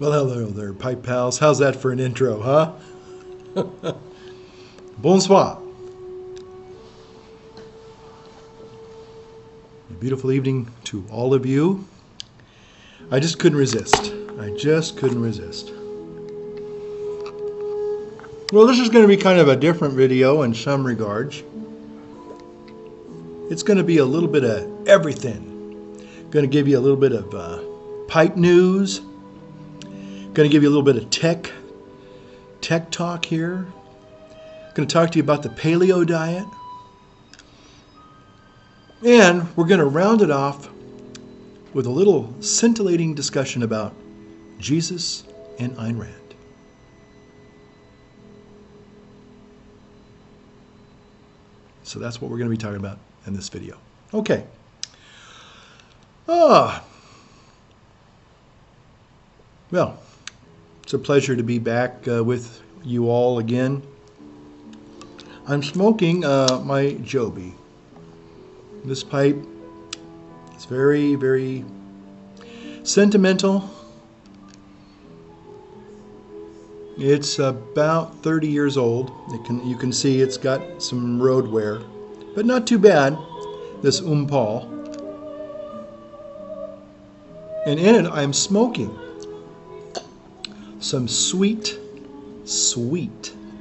Well, hello there, pipe pals. How's that for an intro, huh? Bonsoir. A beautiful evening to all of you. I just couldn't resist. Well, this is going to be kind of a different video in some regards. It's going to be a little bit of everything. Going to give you a little bit of pipe news. Going to give you a little bit of tech talk here. Going to talk to you about the paleo diet. And we're going to round it off with a little scintillating discussion about Jesus and Ayn Rand. So that's what we're going to be talking about in this video. Okay. Well, it's a pleasure to be back with you all again. I'm smoking my Joby. This pipe is very, very sentimental. It's about 30 years old. You can see it's got some road wear, but not too bad, this Paul. And in it, I'm smoking some sweet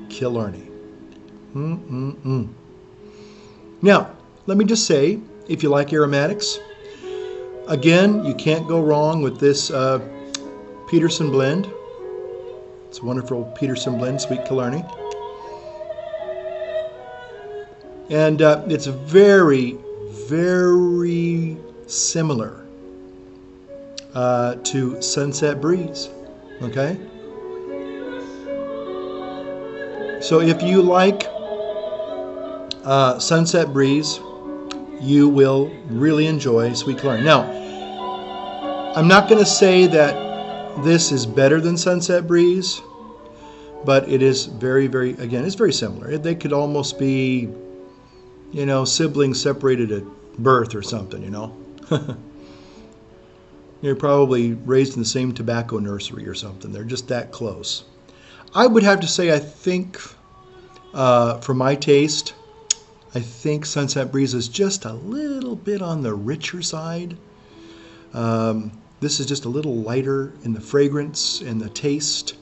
Killarney. Now, let me just say, if you like aromatics, again, you can't go wrong with this Peterson blend. It's a wonderful Peterson blend, sweet Killarney. And it's very, very similar to Sunset Breeze. Okay? So if you like Sunset Breeze, you will really enjoy Sweet Killarney. Now, I'm not going to say that this is better than Sunset Breeze, but it is very, very, again, it's very similar. They could almost be, siblings separated at birth or something, They're probably raised in the same tobacco nursery or something. They're just that close. I would have to say, I think, for my taste, I think Sunset Breeze is just a little bit on the richer side. This is just a little lighter in the fragrance and the taste,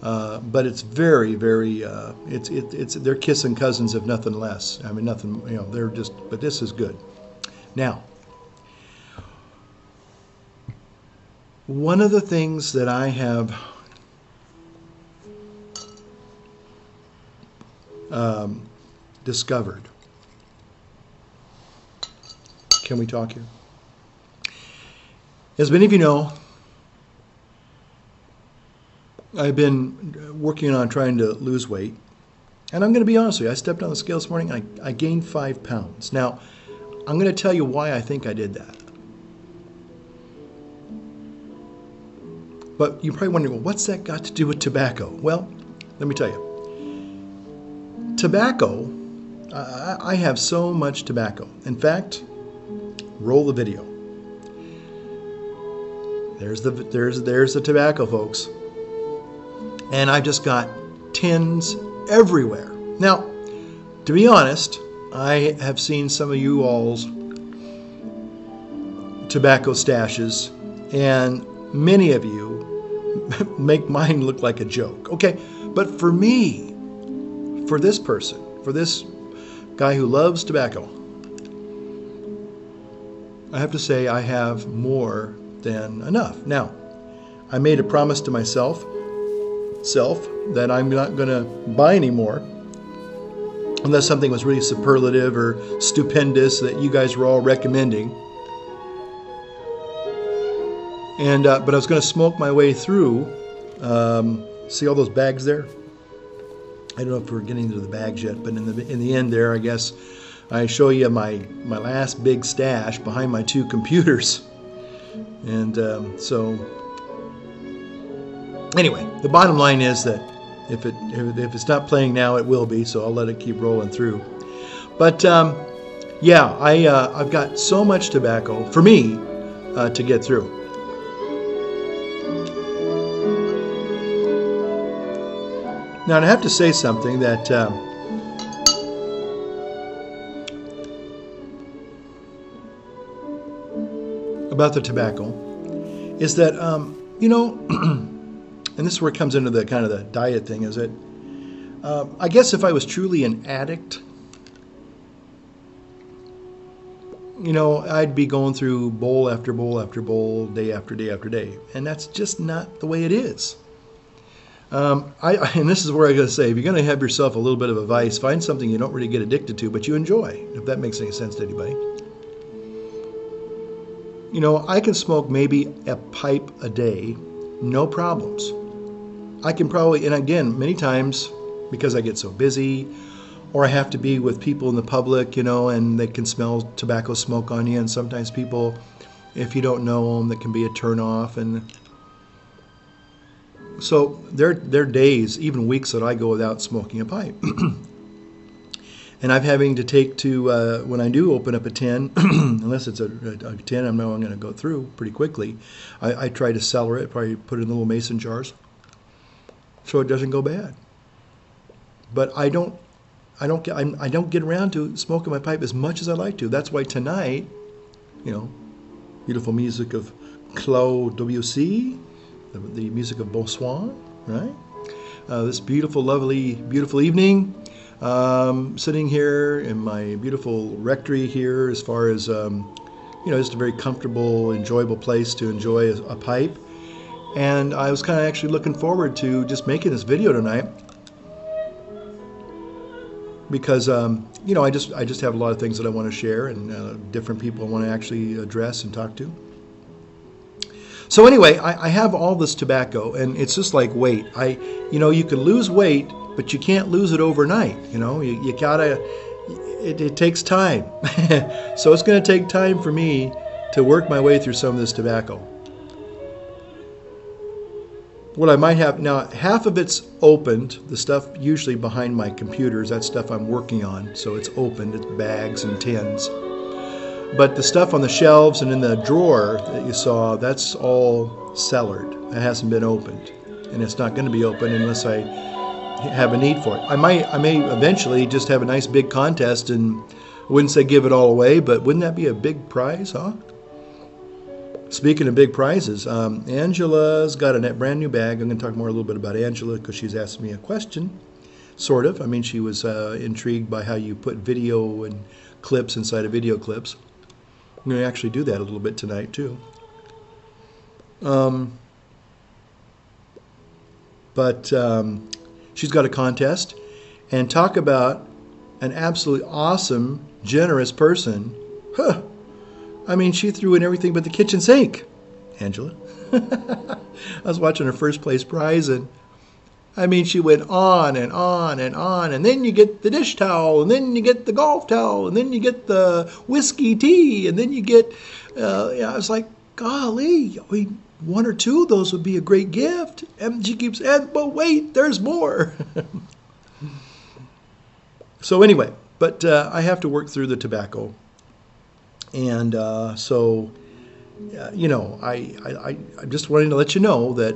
but it's very, very. They're kissing cousins, if nothing less. I mean, nothing. They're just. But this is good. Now, one of the things that I have discovered. Can we talk here? As many of you know, I've been working on trying to lose weight. And I'm going to be honest with you, I stepped on the scale this morning and I gained 5 pounds. Now, I'm going to tell you why I think I did that. But you're probably wondering, well, what's that got to do with tobacco? Well, let me tell you. Tobacco, I have so much tobacco. In fact, roll the video. There's the tobacco, folks. And I've just got tins everywhere. Now, to be honest, I have seen some of you all's tobacco stashes, and many of you make mine look like a joke. Okay, but for me, for this person, for this guy who loves tobacco, I have to say I have more than enough. Now, I made a promise to myself that I'm not going to buy any more unless something was really superlative or stupendous that you guys were all recommending. And but I was going to smoke my way through. See all those bags there? I don't know if we're getting to the bags yet, but in the end there, I guess I show you my last big stash behind my 2 computers. And so anyway, the bottom line is that if it's not playing now, it will be. So I'll let it keep rolling through. But yeah, I've got so much tobacco for me to get through. Now, I have to say something that about the tobacco is that, and this is where it comes into the kind of the diet thing, is that I guess if I was truly an addict, I'd be going through bowl after bowl after bowl, day after day after day. And that's just not the way it is. And this is where I got to say, if you're going to have yourself a little bit of a vice, find something you don't really get addicted to, but you enjoy, if that makes any sense to anybody. I can smoke maybe a pipe a day, no problems. I can probably, and again, many times, because I get so busy, or I have to be with people in the public, and they can smell tobacco smoke on you. And sometimes people, if you don't know them, that can be a turnoff. And so there are days, even weeks, that I go without smoking a pipe. And I'm having to take to, when I do open up a tin, unless it's a tin I know I'm going to go through pretty quickly, I try to cellar it, probably put it in little mason jars, so it doesn't go bad. But I don't get around to smoking my pipe as much as I like to. That's why tonight, beautiful music of Claude Debussy, the music of Beau, right? This beautiful, lovely, beautiful evening, sitting here in my beautiful rectory here, as far as, just a very comfortable, enjoyable place to enjoy a pipe. And I was kind of actually looking forward to just making this video tonight, because I just have a lot of things that I want to share, and different people I want to actually address and talk to. So anyway, I have all this tobacco, and it's just like weight. You can lose weight, but you can't lose it overnight. You gotta. It takes time. So it's going to take time for me to work my way through some of this tobacco. What I might have now, half of it's opened. The stuff usually behind my computers, that stuff I'm working on, so it's opened. It's bags and tins. But the stuff on the shelves and in the drawer that you saw, that's all cellared. It hasn't been opened, and it's not going to be opened unless I have a need for it. I may eventually just have a nice big contest, and I wouldn't say give it all away, but wouldn't that be a big prize, huh? Speaking of big prizes, Angela's got a brand new bag. I'm going to talk a little bit about Angela, because she's asked me a question, sort of. I mean, she was intrigued by how you put video and clips inside of video clips. I'm going to actually do that a little bit tonight, too. But she's got a contest, and talk about an absolutely awesome, generous person. Huh. I mean, she threw in everything but the kitchen sink, Angela. I was watching her first place prize, and I mean, she went on and on and on, and then you get the dish towel, and then you get the golf towel, and then you get the whiskey tea, and then you get, I was like, golly, one or two of those would be a great gift. And she keeps saying, but wait, there's more. So anyway, but I have to work through the tobacco. And so, I'm just wanting to let you know that,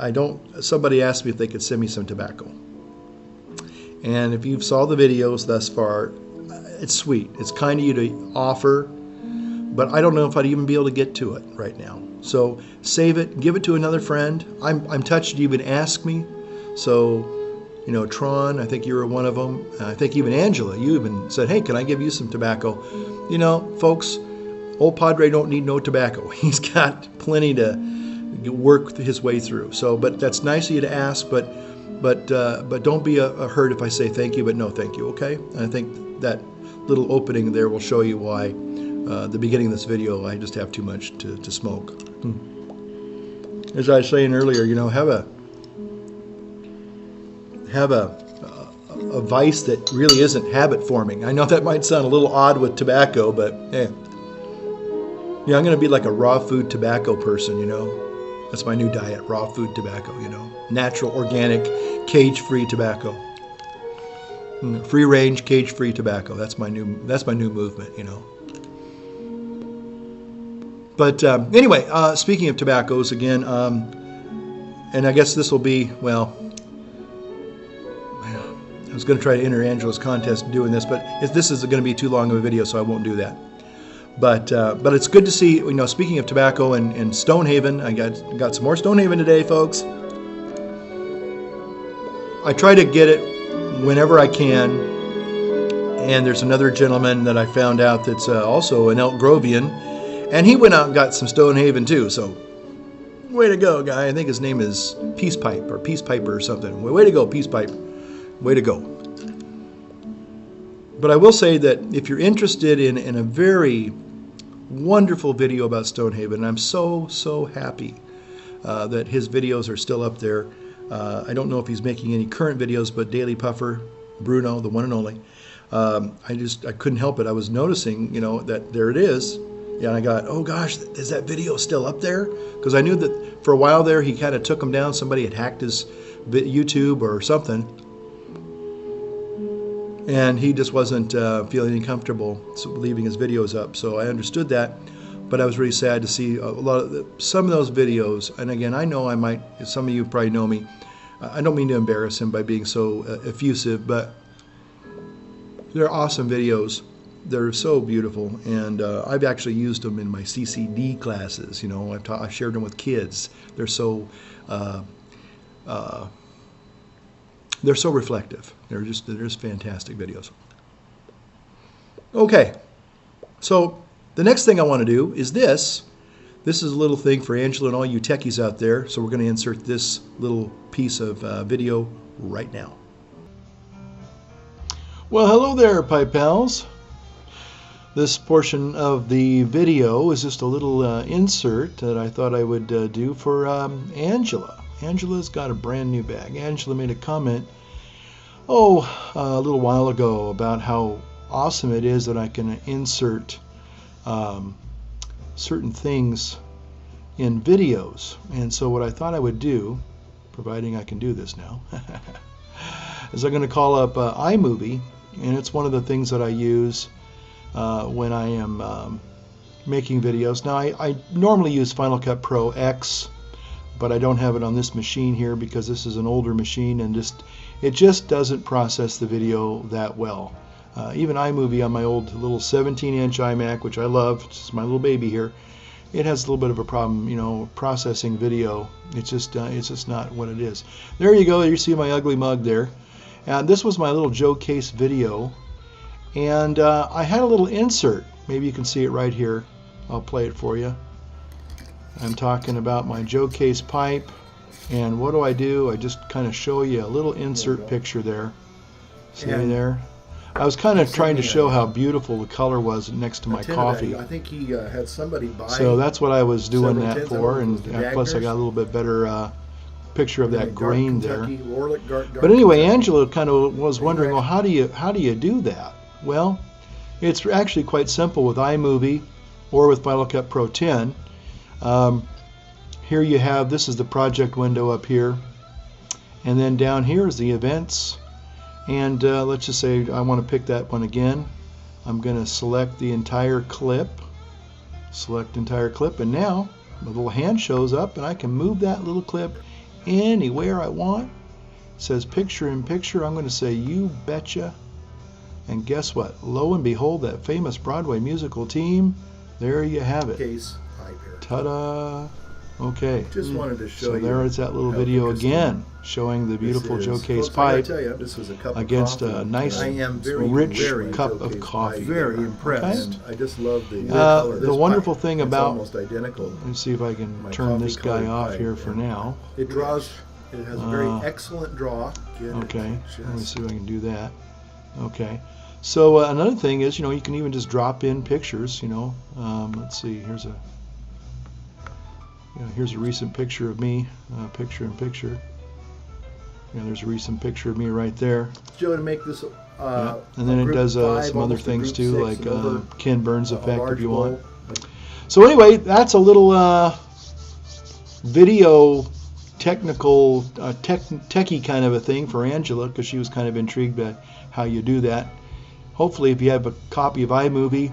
I don't, somebody asked me if they could send me some tobacco. And if you've saw the videos thus far, it's sweet. It's kind of you to offer, but I don't know if I'd even be able to get to it right now. So save it, give it to another friend. I'm touched you even ask me. So, Tron, I think you were one of them. I think even Angela, you even said, hey, can I give you some tobacco? Folks, old Padre don't need no tobacco. He's got plenty to work his way through. So, but that's nice of you to ask, but don't be a hurt if I say thank you, but no thank you, okay? And I think that little opening there will show you why the beginning of this video, I just have too much to smoke. As I was saying earlier, have a vice that really isn't habit forming. I know that might sound a little odd with tobacco, but hey, I'm going to be like a raw food tobacco person, That's my new diet, raw food tobacco, Natural, organic, cage-free tobacco. Free range, cage-free tobacco. That's my new movement, But anyway, speaking of tobaccos again, and I guess this will be, I was going to try to enter Angela's contest doing this, but this is going to be too long of a video, so I won't do that. But it's good to see, you know, speaking of tobacco and Stonehaven, I got some more Stonehaven today, folks. I try to get it whenever I can. And there's another gentleman that I found out that's also an Elk Grovian, and he went out and got some Stonehaven too. So, way to go, guy. I think his name is Peace Pipe or Peace Piper or something. Way to go, Peace Pipe. Way to go. But I will say that if you're interested in a very wonderful video about Stonehaven, and I'm so happy that his videos are still up there. I don't know if he's making any current videos, but Daily Puffer, Bruno, the one and only. I couldn't help it. I was noticing, you know, that there it is. Yeah, and I got, oh gosh, is that video still up there? Because I knew that for a while there he kind of took him down. Somebody had hacked his YouTube or something. And he just wasn't feeling comfortable leaving his videos up. So I understood that. But I was really sad to see some of those videos. And again, I know I might, some of you probably know me. I don't mean to embarrass him by being so effusive, but they're awesome videos. They're so beautiful, and I've actually used them in my CCD classes. You know, I've shared them with kids. They're so reflective. They're just fantastic videos. Okay, so the next thing I want to do is this. This is a little thing for Angela and all you techies out there. So we're going to insert this little piece of video right now. Well, hello there, Pipe Pals. This portion of the video is just a little insert that I thought I would do for Angela. Angela's got a brand new bag. Angela made a comment, a little while ago about how awesome it is that I can insert certain things in videos. And so what I thought I would do, providing I can do this now, is I'm going to call up iMovie, and it's one of the things that I use when I am making videos. Now I normally use Final Cut Pro X, but I don't have it on this machine here because this is an older machine, and it just doesn't process the video that well. Even iMovie on my old little 17-inch iMac, which I love, it's my little baby here, it has a little bit of a problem, you know, processing video. It's just not what it is. There you go. You see my ugly mug there. And this was my little Joe Case video, and I had a little insert. Maybe you can see it right here. I'll play it for you. I'm talking about my Joe Case pipe, and what do? I just kind of show you a little insert picture there. See there? I was kind of trying to show how beautiful the color was next to my coffee. I think he had somebody buy. So that's what I was doing that for, and plus I got a little bit better picture of that grain there. But anyway, Angela kind of was wondering, well, how do you do that? Well, it's actually quite simple with iMovie or with Final Cut Pro 10. Here you have, this is the project window up here, and then down here is the events. And let's just say I want to pick that one again. I'm going to select the entire clip. Select entire clip, and now the little hand shows up, and I can move that little clip anywhere I want. It says picture in picture. I'm going to say you betcha. And guess what? Lo and behold, that famous Broadway musical team. There you have it. Case pipe here. Ta-da! Okay. Just wanted to show you. So there is that little video again, showing the beautiful Joe Case pipe against a nice, rich cup of coffee. Very impressed. Okay? I just love the wonderful thing about. Almost identical. Let me see if I can turn this guy off here for now. It draws. It has a very excellent draw. Okay. Let me see if I can do that. Okay. So another thing is, you know, you can even just drop in pictures. You know, let's see. Here's a recent picture of me, picture in picture. There's a recent picture of me right there. Joe, to make this and then it does some other things too, like Ken Burns effect if you want. So anyway, that's a little video technical, techie kind of a thing for Angela, because she was kind of intrigued by how you do that. Hopefully, if you have a copy of iMovie,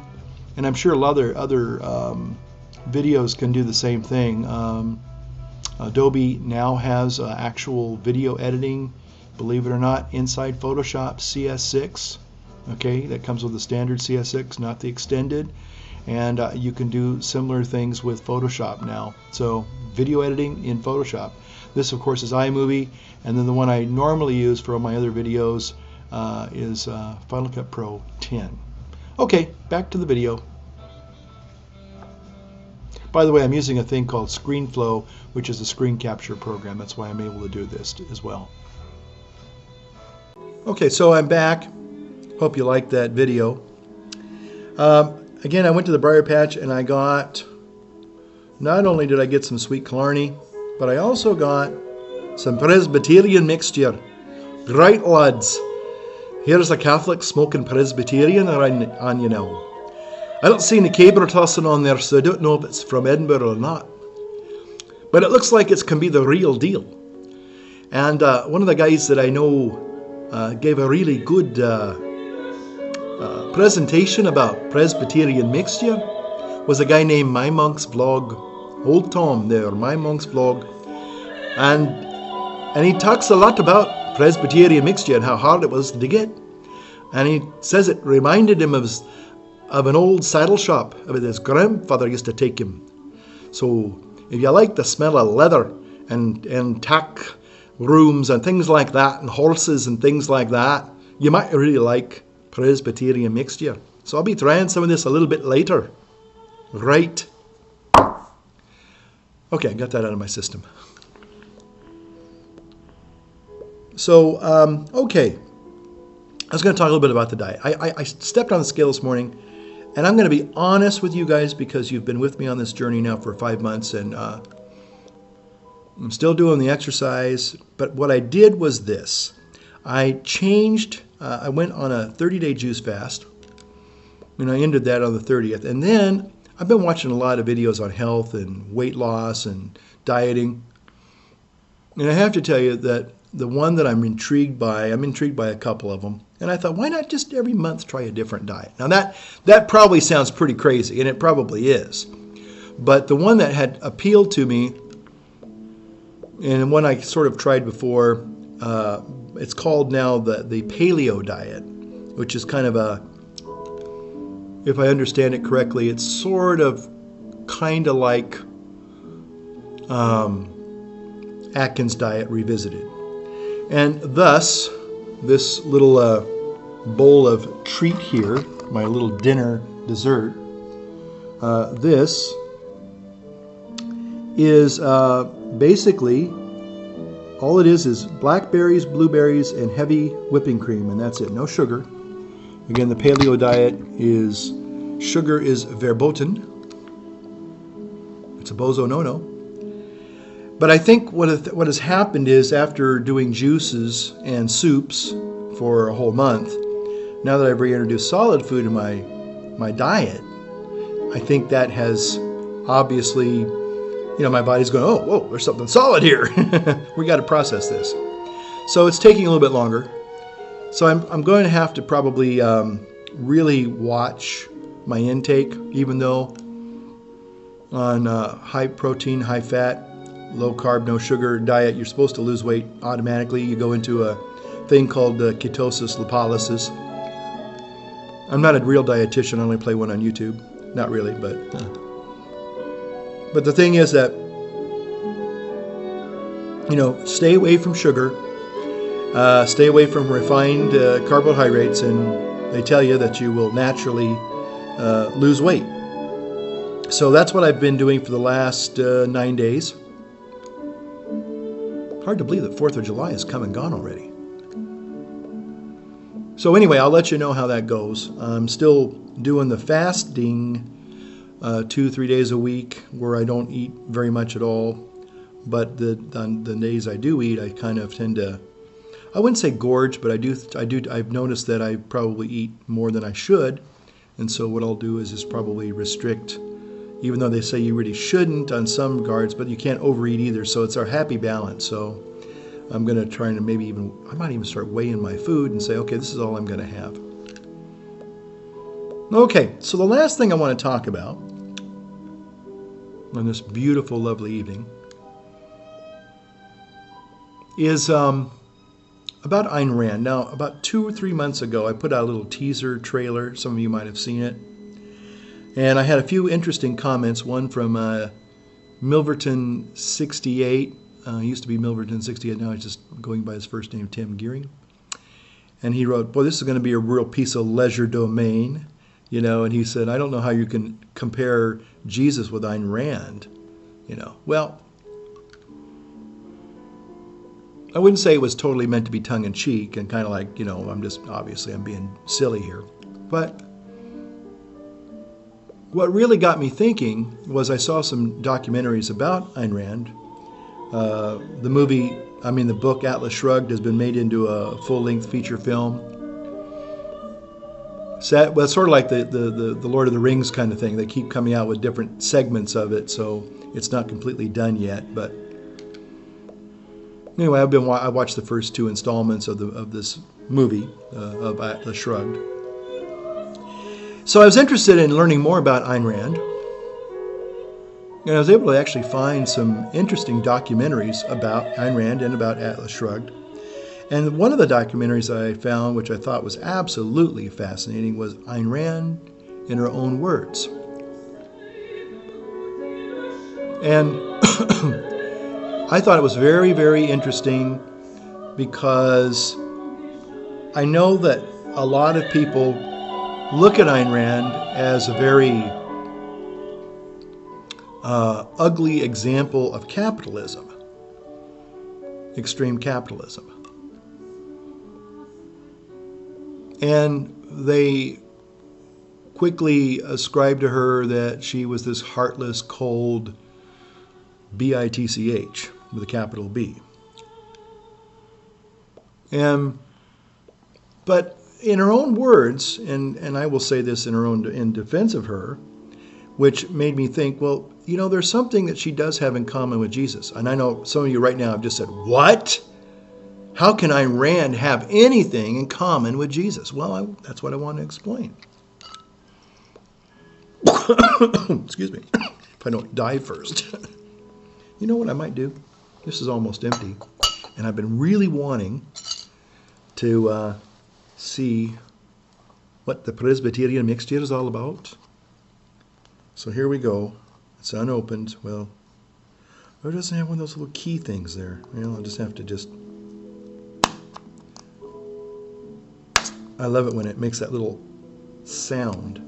and I'm sure a lot of other videos can do the same thing. Adobe now has actual video editing believe it or not, inside Photoshop CS6. Okay, that comes with the standard CS6, not the extended. And you can do similar things with Photoshop now. So video editing in Photoshop. This, of course, is iMovie, and then the one I normally use for all my other videos is Final Cut Pro 10. Okay, back to the video. By the way, I'm using a thing called ScreenFlow, which is a screen capture program. That's why I'm able to do this as well. Okay, so I'm back. Hope you liked that video. Again, I went to the Briar Patch and I got, not only did I get some sweet Killarney, but I also got some Presbyterian mixture. Right, lads. Here's a Catholic smoking Presbyterian on you now. I don't see any caber tossing on there, so I don't know if it's from Edinburgh or not. But it looks like it can be the real deal. And one of the guys that I know gave a really good presentation about Presbyterian mixture was a guy named My Monk's Vlog. Old Tom there, My Monk's Vlog. And he talks a lot about Presbyterian mixture and how hard it was to get. And he says it reminded him of an old saddle shop that his grandfather used to take him. So if you like the smell of leather and tack rooms and things like that and horses and things like that, you might really like Presbyterian mixture. So I'll be trying some of this a little bit later. Right. Okay, I got that out of my system. So, okay. I was going to talk a little bit about the diet. I stepped on the scale this morning, and I'm going to be honest with you guys because you've been with me on this journey now for 5 months, and I'm still doing the exercise. But what I did was this. I changed, I went on a 30-day juice fast, and I ended that on the 30th. And then I've been watching a lot of videos on health and weight loss and dieting. And I have to tell you that the one that I'm intrigued by a couple of them. And I thought, why not just every month try a different diet? Now that probably sounds pretty crazy, and it probably is. But the one that had appealed to me, and one I sort of tried before, it's called now the paleo diet, which is kind of a, if I understand it correctly, it's sort of kind of like Atkins diet revisited. And thus, this little bowl of treat here, my little dinner dessert, this is basically, all it is blackberries, blueberries, and heavy whipping cream, and that's it, no sugar. Again, the paleo diet is, sugar is verboten. It's a bozo no-no. But I think what has happened is, after doing juices and soups for a whole month, now that I've reintroduced solid food in my diet, I think that has obviously, my body's going, oh, whoa, there's something solid here. We got to process this. So it's taking a little bit longer. So I'm going to have to probably really watch my intake, even though on high protein, high fat, low carb, no sugar diet, you're supposed to lose weight automatically. You go into a thing called ketosis lipolysis. I'm not a real dietitian. I only play one on YouTube. Not really, but the thing is that, stay away from sugar, stay away from refined carbohydrates, and they tell you that you will naturally lose weight. So that's what I've been doing for the last 9 days. Hard to believe that 4th of July has come and gone already. So anyway, I'll let you know how that goes. I'm still doing the fasting 2-3 days a week where I don't eat very much at all. But the days I do eat, I kind of tend to, I wouldn't say gorge, but I've noticed that I probably eat more than I should. And so what I'll do is just probably restrict, even though they say you really shouldn't on some regards, but you can't overeat either. So it's our happy balance. So I'm going to try and I might even start weighing my food and say, okay, this is all I'm going to have. Okay, so the last thing I want to talk about on this beautiful, lovely evening is about Ayn Rand. Now, about 2 or 3 months ago, I put out a little teaser trailer. Some of you might have seen it. And I had a few interesting comments. One from Milverton68. Used to be Milverton68. Now he's just going by his first name, Tim Gearing. And he wrote, boy, this is going to be a real piece of leisure domain. And he said, I don't know how you can compare Jesus with Ayn Rand. Well, I wouldn't say it was totally meant to be tongue-in-cheek and kind of like, I'm being silly here. But what really got me thinking was I saw some documentaries about Ayn Rand. The book Atlas Shrugged has been made into a full-length feature film. Well, it's sort of like the Lord of the Rings kind of thing. They keep coming out with different segments of it, so it's not completely done yet. But anyway, I watched the first 2 installments of this movie of Atlas Shrugged. So I was interested in learning more about Ayn Rand, and I was able to actually find some interesting documentaries about Ayn Rand and about Atlas Shrugged. And one of the documentaries I found, which I thought was absolutely fascinating, was Ayn Rand in her own words. And I thought it was very, very interesting because I know that a lot of people look at Ayn Rand as a very ugly example of capitalism, extreme capitalism. And they quickly ascribed to her that she was this heartless, cold bitch with a capital B. But in her own words, and I will say this in defense of her, which made me think, well, there's something that she does have in common with Jesus. And I know some of you right now have just said, what? How can Ayn Rand have anything in common with Jesus? Well, that's what I want to explain. Excuse me, if I don't die first. You know what I might do? This is almost empty. And I've been really wanting to see what the Presbyterian mixture is all about. So here we go. It's unopened. Well, it doesn't have one of those little key things there. I'll just have to I love it when it makes that little sound.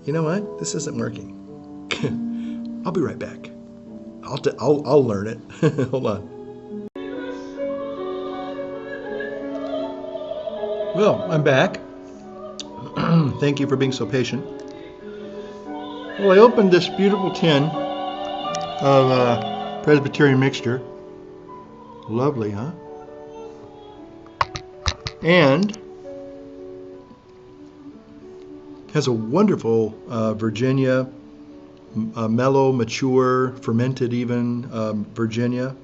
You know what? This isn't working. I'll be right back. I'll learn it. Hold on. Well, I'm back. Thank you for being so patient. Well, I opened this beautiful tin of Presbyterian mixture. Lovely, huh? And has a wonderful Virginia, mellow, mature, fermented even Virginia.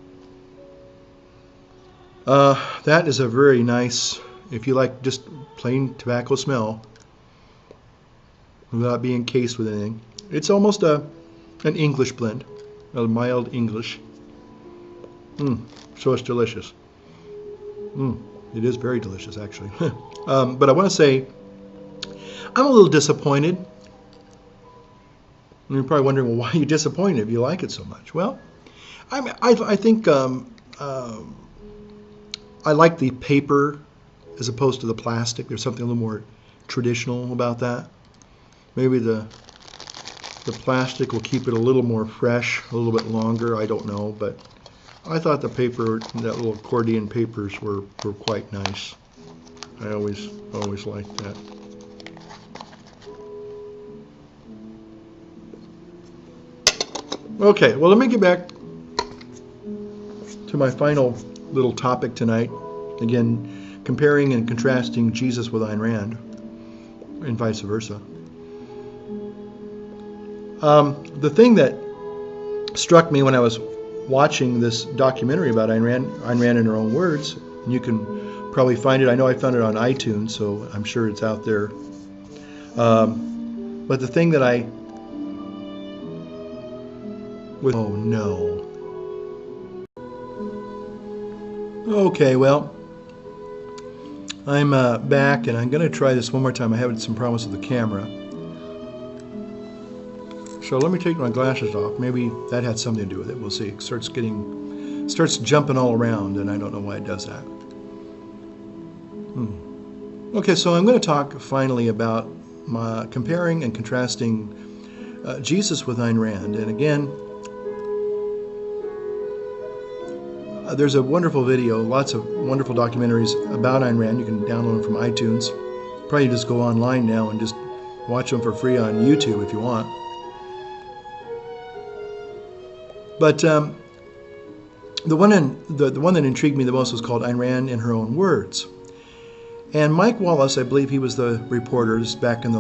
That is a very nice, if you like just plain tobacco smell, without being encased with anything. It's almost an English blend, a mild English. So it's delicious. It is very delicious, actually. But I want to say, I'm a little disappointed. And you're probably wondering, well, why are you disappointed if you like it so much? Well, I think I like the paper as opposed to the plastic. There's something a little more traditional about that. Maybe the plastic will keep it a little more fresh, a little bit longer. I don't know, but I thought the paper, that little accordion papers were quite nice. I always liked that. Okay, well, let me get back to my final little topic tonight. Again, comparing and contrasting Jesus with Ayn Rand, and vice versa. The thing that struck me when I was watching this documentary about Ayn Rand in her own words, and you can probably find it. I know I found it on iTunes, so I'm sure it's out there. But the thing that oh no. Okay, well, I'm back, and I'm going to try this one more time. I had some problems with the camera. So let me take my glasses off. Maybe that had something to do with it. We'll see. It starts jumping all around, and I don't know why it does that. Okay, so I'm going to talk finally about comparing and contrasting Jesus with Ayn Rand. And again, there's a wonderful video, lots of wonderful documentaries about Ayn Rand. You can download them from iTunes. Probably just go online now and just watch them for free on YouTube if you want. But the one that intrigued me the most was called Ayn Rand in Her Own Words. And Mike Wallace, I believe he was the reporter back in the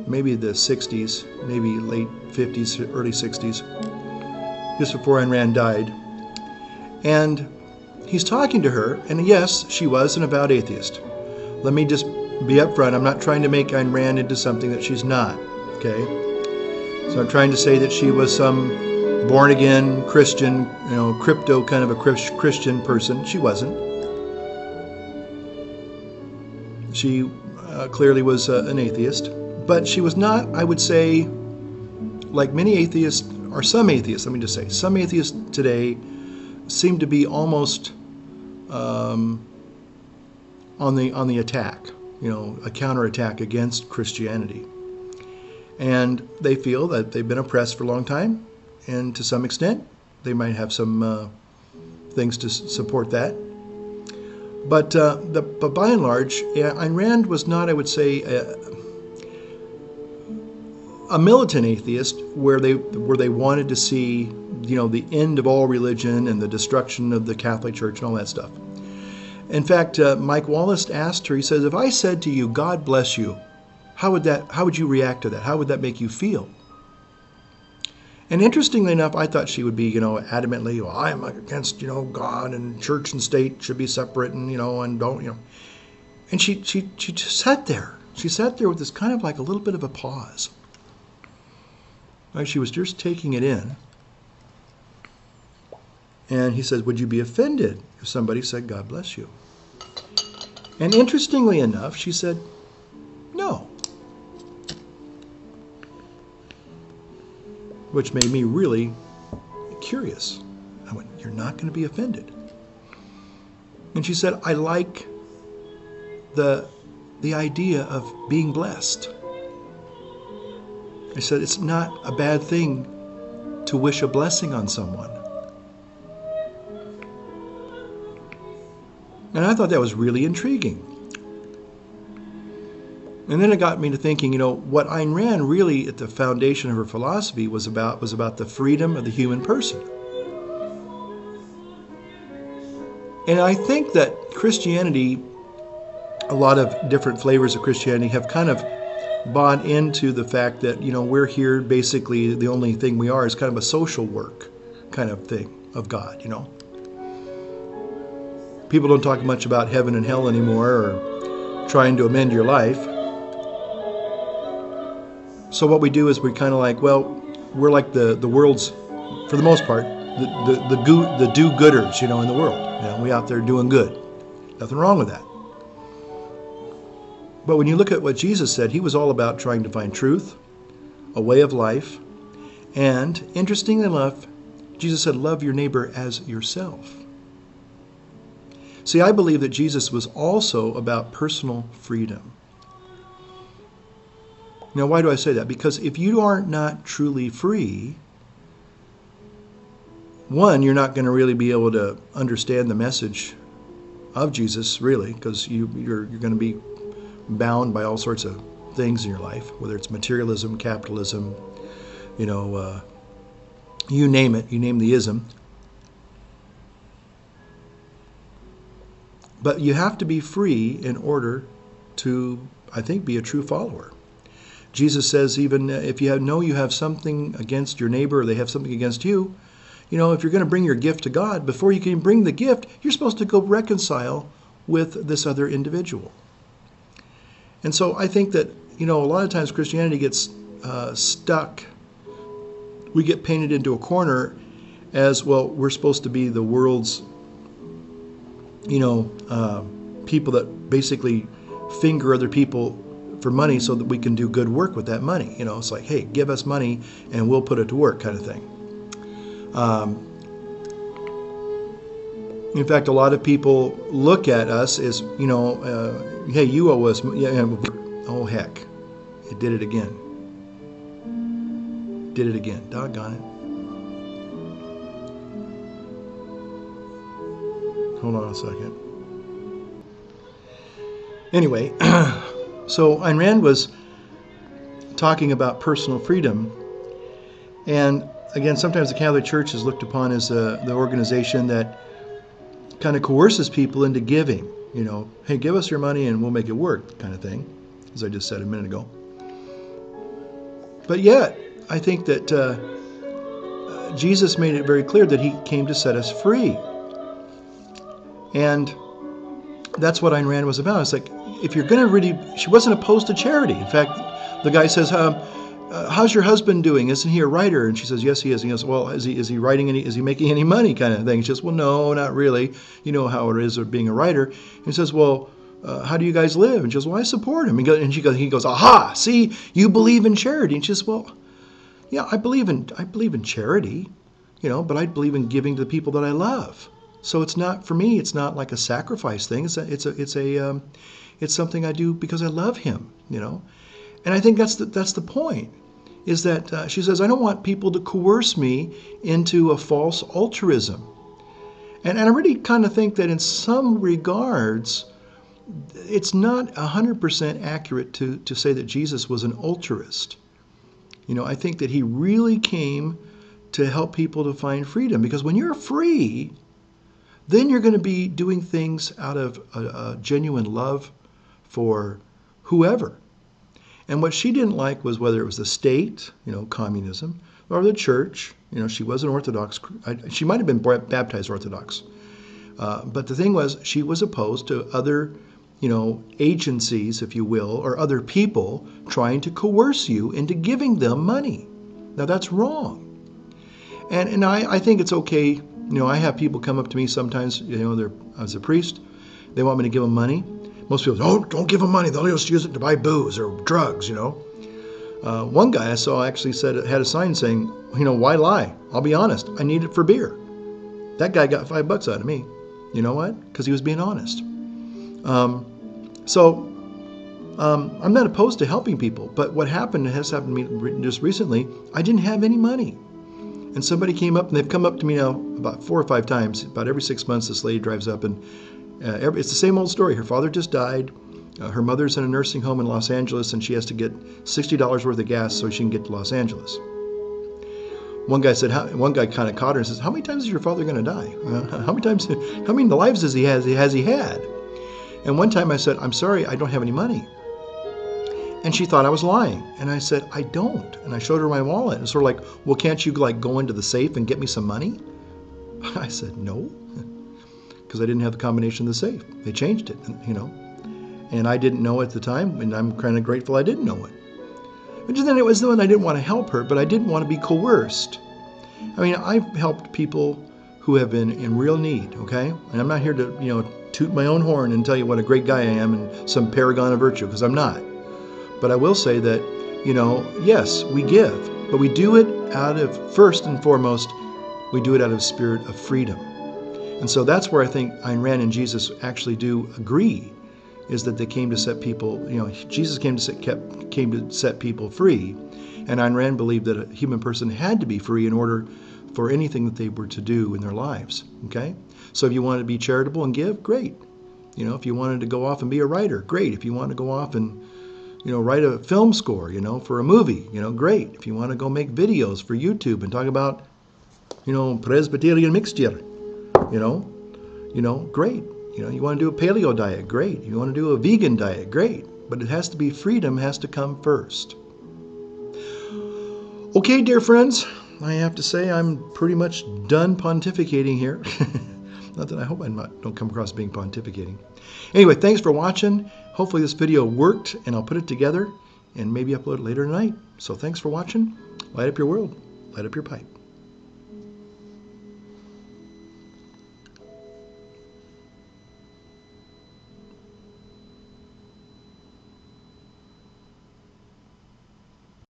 maybe the 60s, maybe late 50s, early 60s, just before Ayn Rand died. And he's talking to her, and yes, she was an avowed atheist. Let me just be upfront. I'm not trying to make Ayn Rand into something that she's not, okay? So I'm trying to say that she was some born-again Christian, crypto kind of a Christian person. She wasn't. She clearly was an atheist, but she was not, I would say, like many atheists, or some atheists, let me just say, some atheists today seem to be almost on the attack, a counterattack against Christianity. And they feel that they've been oppressed for a long time, and to some extent, they might have some things to support that. But by and large, Ayn Rand was not, I would say, a militant atheist where they wanted to see, the end of all religion and the destruction of the Catholic Church and all that stuff. In fact, Mike Wallace asked her, he says, if I said to you, God bless you, how would you react to that? How would that make you feel? And interestingly enough, I thought she would be, adamantly, well, I'm against, God and church and state should be separate and, and don't, And she just sat there. She sat there with this kind of like a little bit of a pause. Like she was just taking it in. And he says, would you be offended if somebody said, God bless you? And interestingly enough, she said, no. Which made me really curious. I went, you're not going to be offended. And she said, I like the idea of being blessed. I said, it's not a bad thing to wish a blessing on someone. And I thought that was really intriguing. And then it got me to thinking, what Ayn Rand really at the foundation of her philosophy was about the freedom of the human person. And I think that Christianity, a lot of different flavors of Christianity have kind of bought into the fact that, we're here basically the only thing we are is kind of a social work kind of thing of God, People don't talk much about heaven and hell anymore or trying to amend your life. So what we do is we kind of like, we're like the world's, for the most part, the do-gooders, in the world. We out there doing good. Nothing wrong with that. But when you look at what Jesus said, he was all about trying to find truth, a way of life, and interestingly enough, Jesus said, love your neighbor as yourself. See, I believe that Jesus was also about personal freedom. Now, why do I say that? Because if you are not truly free, one, you're not going to really be able to understand the message of Jesus, really, because you're going to be bound by all sorts of things in your life, whether it's materialism, capitalism, you name it, you name the ism. But you have to be free in order to, I think, be a true follower. Jesus says even if you have something against your neighbor or they have something against you, if you're going to bring your gift to God, before you can bring the gift, you're supposed to go reconcile with this other individual. And so I think that, a lot of times Christianity gets stuck. We get painted into a corner as, well, we're supposed to be the world's people that basically finger other people for money so that we can do good work with that money. It's like, hey, give us money and we'll put it to work kind of thing. In fact, a lot of people look at us as, hey, you owe us. Oh, heck. It did it again. Did it again. Doggone it. Hold on a second. Anyway, so Ayn Rand was talking about personal freedom. And again, sometimes the Catholic Church is looked upon as the organization that kind of coerces people into giving. Hey, give us your money and we'll make it work kind of thing, as I just said a minute ago. But yet, I think that Jesus made it very clear that he came to set us free. And that's what Ayn Rand was about. It's like, if you're going to really, she wasn't opposed to charity. In fact, the guy says, how's your husband doing? Isn't he a writer? And she says, yes, he is. And he goes, well, is he writing any, is he making any money kind of thing? She says, well, no, not really. You know how it is of being a writer. And he says, well, how do you guys live? And she goes, well, I support him. And he goes, aha, see, you believe in charity. And she says, well, yeah, I believe in charity, but I believe in giving to the people that I love. So it's not, for me, it's not like a sacrifice thing. It's something I do because I love him, And I think that's the point, is that she says, I don't want people to coerce me into a false altruism. And I really kind of think that in some regards, it's not 100% accurate to say that Jesus was an altruist. I think that he really came to help people to find freedom, because when you're free, then you're going to be doing things out of a genuine love for whoever. And what she didn't like was whether it was the state, communism, or the church. She was an Orthodox. She might have been baptized Orthodox. But the thing was, she was opposed to other, agencies, if you will, or other people trying to coerce you into giving them money. Now, that's wrong. And I think it's okay. I have people come up to me sometimes, they're, as a priest, they want me to give them money. Most people, don't give them money. They'll just use it to buy booze or drugs, One guy I saw actually had a sign saying, why lie? I'll be honest. I need it for beer. That guy got $5 out of me. You know what? Because he was being honest. I'm not opposed to helping people. But what happened, has happened to me just recently, I didn't have any money. And somebody came up, and they've come up to me now about 4 or 5 times. About every 6 months, this lady drives up, and it's the same old story. Her father just died. Her mother's in a nursing home in Los Angeles, and she has to get $60 worth of gas so she can get to Los Angeles. One guy kind of caught her and says, how many times is your father going to die? How many lives has he had? And one time I said, I'm sorry, I don't have any money. And she thought I was lying. And I said, I don't. And I showed her my wallet. And sort of like, well, can't you go into the safe and get me some money? I said, no, because I didn't have the combination of the safe. They changed it, And I didn't know at the time, and I'm kind of grateful I didn't know it. But then it was the one I didn't want to help her, but I didn't want to be coerced. I mean, I've helped people who have been in real need, okay? And I'm not here to, toot my own horn and tell you what a great guy I am and some paragon of virtue, because I'm not. But I will say that, yes, we give, but we do it out of, first and foremost, we do it out of a spirit of freedom. And so that's where I think Ayn Rand and Jesus actually do agree, is that they came to set people, Jesus came to set people free. And Ayn Rand believed that a human person had to be free in order for anything that they were to do in their lives, okay? So if you wanted to be charitable and give, great. If you wanted to go off and be a writer, great. If you want to go off and write a film score, for a movie, great. If you want to go make videos for YouTube and talk about, Presbyterian mixture, great. You want to do a paleo diet, great. You want to do a vegan diet, great. But it has to be, freedom has to come first. Okay, dear friends, I have to say I'm pretty much done pontificating here. Not that I hope don't come across being pontificating. Anyway, thanks for watching. Hopefully this video worked, and I'll put it together and maybe upload it later tonight. So thanks for watching. Light up your world. Light up your pipe.